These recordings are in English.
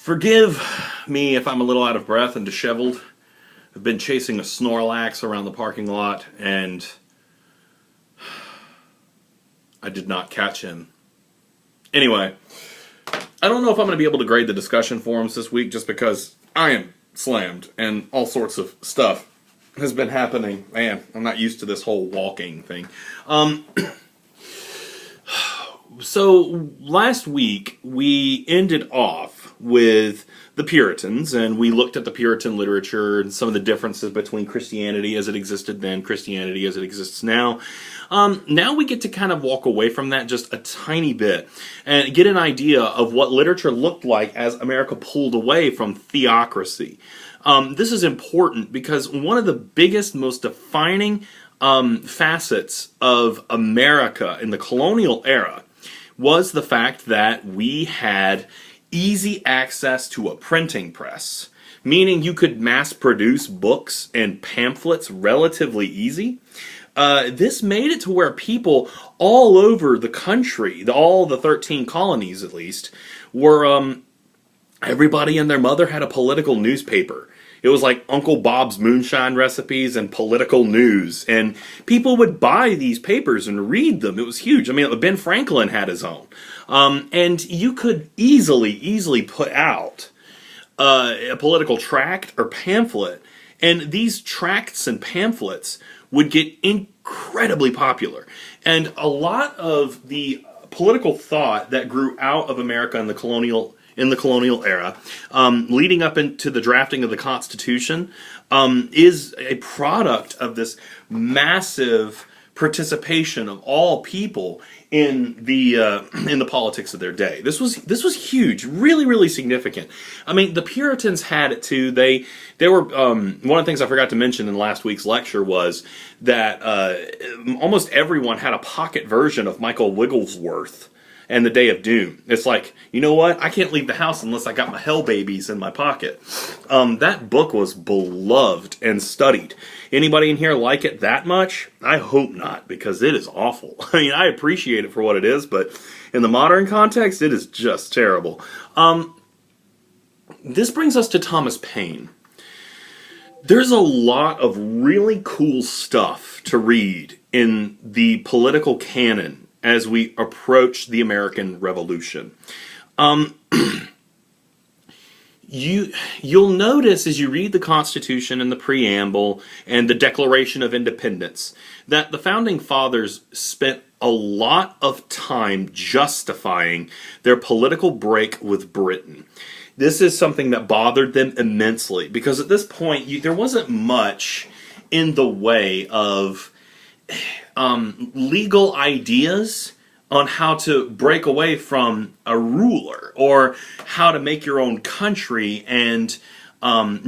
Forgive me if I'm a little out of breath and disheveled. I've been chasing a Snorlax around the parking lot, and I did not catch him. Anyway, I don't know if I'm going to be able to grade the discussion forums this week just because I am slammed and all sorts of stuff has been happening. Man, I'm not used to this whole walking thing. So last week we ended off with the Puritans, and we looked at the Puritan literature and some of the differences between Christianity as it existed then, Christianity as it exists now. Now we get to kind of walk away from that just a tiny bit and get an idea of what literature looked like as America pulled away from theocracy. This is important because one of the biggest, most defining facets of America in the colonial era was the fact that we had easy access to a printing press, meaning you could mass produce books and pamphlets relatively easy. This made it to where people all over the country, all the 13 colonies at least, were, everybody and their mother had a political newspaper. It was like Uncle Bob's moonshine recipes and political news. And people would buy these papers and read them. It was huge. I mean, Ben Franklin had his own. And you could easily put out a political tract or pamphlet. And these tracts and pamphlets would get incredibly popular. And a lot of the political thought that grew out of America in the colonial era, leading up into the drafting of the Constitution, is a product of this massive participation of all people in the politics of their day. This was huge, really significant. I mean, the Puritans had it too. They were one of the things I forgot to mention in last week's lecture was that almost everyone had a pocket version of Michael Wigglesworth and the Day of Doom. It's like, you know what? I can't leave the house unless I got my Hell Babies in my pocket. That book was beloved and studied. Anybody in here like it that much? I hope not, because it is awful. I mean, I appreciate it for what it is, but in the modern context, it is just terrible. This brings us to Thomas Paine. There's a lot of really cool stuff to read in the political canon as we approach the American Revolution. You'll notice as you read the Constitution and the preamble and the Declaration of Independence that the Founding Fathers spent a lot of time justifying their political break with Britain. This is something that bothered them immensely because at this point there wasn't much in the way of legal ideas on how to break away from a ruler or how to make your own country and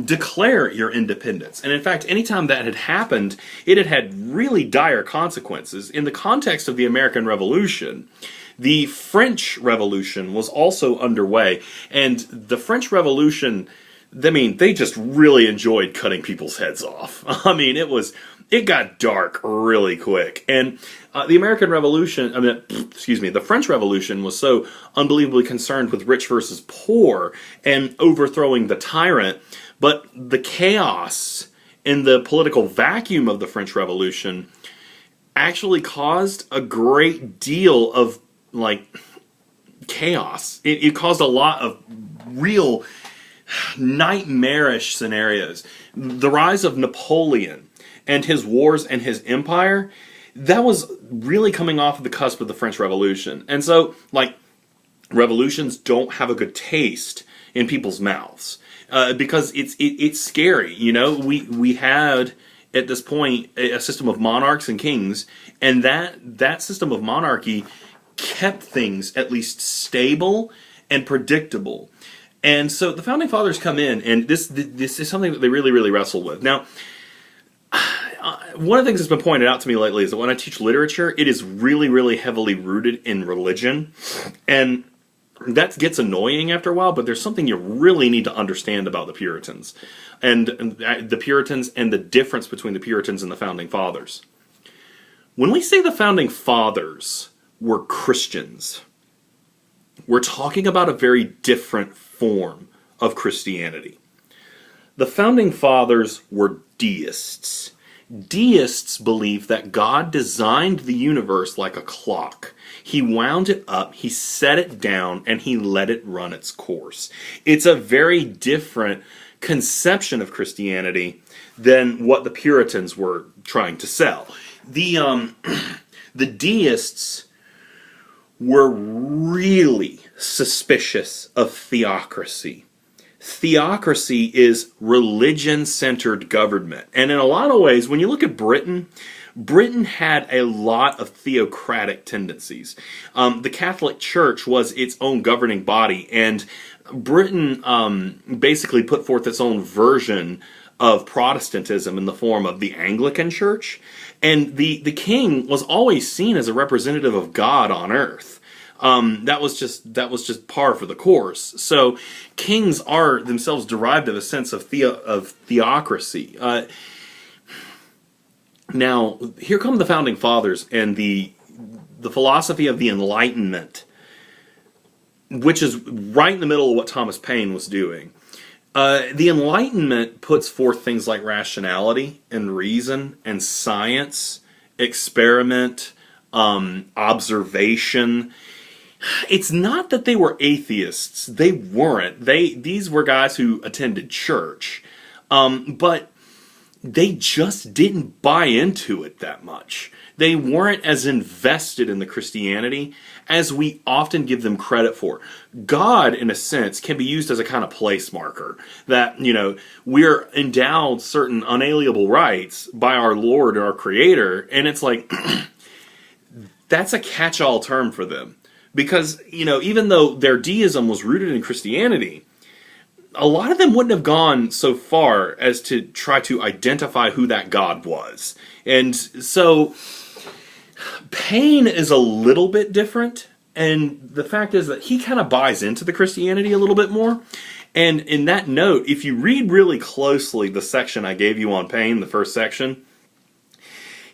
declare your independence. And in fact, anytime that had happened, it had had really dire consequences. In the context of the American Revolution, the French Revolution was also underway, and the French Revolution, I mean, they just really enjoyed cutting people's heads off. I mean, it got dark really quick. And the American Revolution, the French Revolution was so unbelievably concerned with rich versus poor and overthrowing the tyrant. But the chaos in the political vacuum of the French Revolution actually caused a great deal of, chaos. It caused a lot of real nightmarish scenarios. The rise of Napoleon and his wars and his empire, that was really coming off of the cusp of the French Revolution. And so, revolutions don't have a good taste in people's mouths because it's scary. You know, we had at this point a system of monarchs and kings, and that system of monarchy kept things at least stable and predictable. And so the Founding Fathers come in, and this is something that they really wrestle with. Now, one of the things that's been pointed out to me lately is that when I teach literature, it is really heavily rooted in religion. And that gets annoying after a while, but there's something you really need to understand about the Puritans. And the Puritans and the difference between the Puritans and the Founding Fathers. When we say the Founding Fathers were Christians, we're talking about a very different form of Christianity. The Founding Fathers were deists. Deists believe that God designed the universe like a clock. He wound it up, he set it down, and he let it run its course. It's a very different conception of Christianity than what the Puritans were trying to sell. The deists were really suspicious of theocracy. Theocracy is religion-centered government. And in a lot of ways, when you look at Britain, Britain had a lot of theocratic tendencies. The Catholic Church was its own governing body, and Britain basically put forth its own version of Protestantism in the form of the Anglican Church. And the king was always seen as a representative of God on earth. That was just par for the course. So kings are themselves derived of a sense of theocracy. Now, here come the Founding Fathers and the philosophy of the Enlightenment, which is right in the middle of what Thomas Paine was doing. The Enlightenment puts forth things like rationality and reason and science, experiment, observation. It's not that they were atheists. They weren't. These were guys who attended church. But they just didn't buy into it that much. They weren't as invested in the Christianity as we often give them credit for. God, in a sense, can be used as a kind of place marker. That, we're endowed certain unalienable rights by our Lord, our Creator, and it's like, that's a catch-all term for them. Because, even though their deism was rooted in Christianity, a lot of them wouldn't have gone so far as to try to identify who that God was. And so, Paine is a little bit different, and the fact is that he kind of buys into the Christianity a little bit more. And in that note, if you read really closely the section I gave you on Paine, the first section,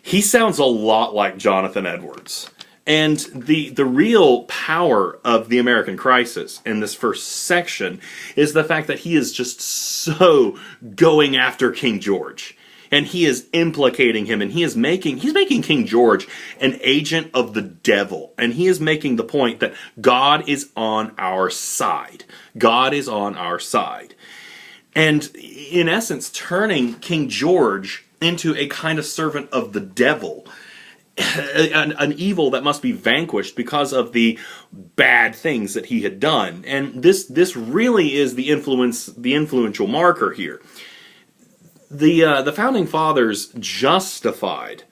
he sounds a lot like Jonathan Edwards. And the real power of the American Crisis in this first section is the fact that he is just so going after King George. And he is implicating him, and he's making King George an agent of the devil. And he is making the point that God is on our side. God is on our side. And in essence, turning King George into a kind of servant of the devil. An evil that must be vanquished because of the bad things that he had done. And this really is the influential marker here. The Founding Fathers justified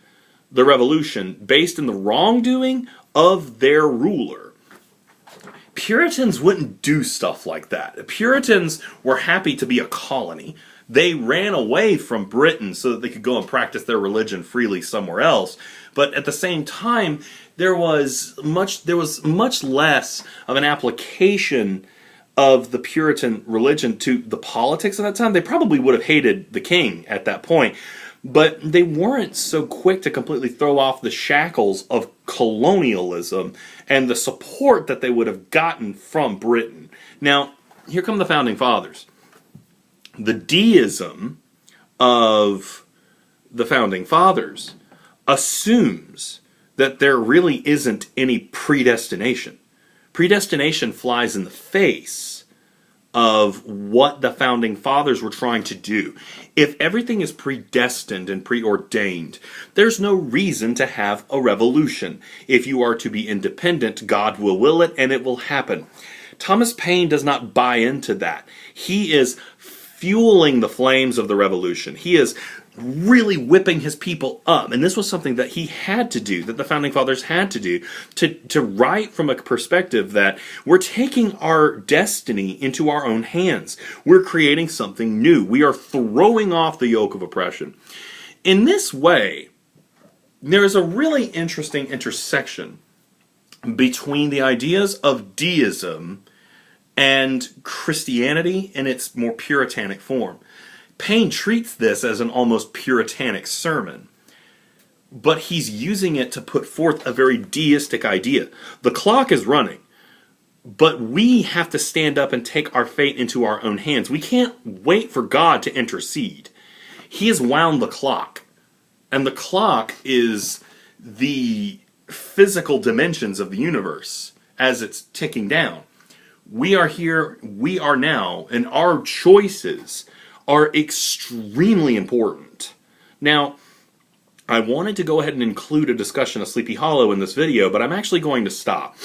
the revolution based in the wrongdoing of their ruler. Puritans wouldn't do stuff like that. Puritans were happy to be a colony. They ran away from Britain so that they could go and practice their religion freely somewhere else. But at the same time, there was much less of an application of the Puritan religion to the politics at that time. They probably would have hated the king at that point, but they weren't so quick to completely throw off the shackles of colonialism and the support that they would have gotten from Britain. Now, here come the Founding Fathers. The deism of the Founding Fathers assumes that there really isn't any predestination. Predestination flies in the face of what the Founding Fathers were trying to do. If everything is predestined and preordained, there's no reason to have a revolution. If you are to be independent, God will it, and it will happen. Thomas Paine does not buy into that. He is fueling the flames of the revolution. He is really whipping his people up. And this was something that he had to do, that the Founding Fathers had to do, to write from a perspective that we're taking our destiny into our own hands. We're creating something new. We are throwing off the yoke of oppression. In this way, there is a really interesting intersection between the ideas of deism and Christianity in its more puritanic form. Paine treats this as an almost puritanic sermon, but he's using it to put forth a very deistic idea. The clock is running, But we have to stand up and take our fate into our own hands. We can't wait for God to intercede. He has wound the clock. And the clock is the physical dimensions of the universe as it's ticking down. We are here, we are now, and our choices are extremely important. Now, I wanted to go ahead and include a discussion of Sleepy Hollow in this video, but I'm actually going to stop.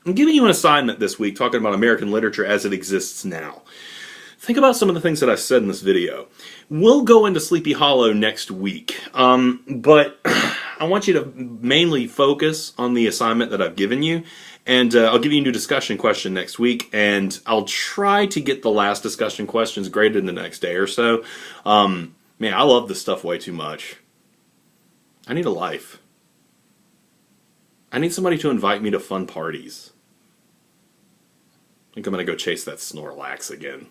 I'm giving you an assignment this week talking about American literature as it exists now. Think about some of the things that I've said in this video. We'll go into Sleepy Hollow next week, but I want you to mainly focus on the assignment that I've given you, and I'll give you a new discussion question next week, and I'll try to get the last discussion questions graded in the next day or so. Man, I love this stuff way too much. I need a life. I need somebody to invite me to fun parties. I think I'm going to go chase that Snorlax again.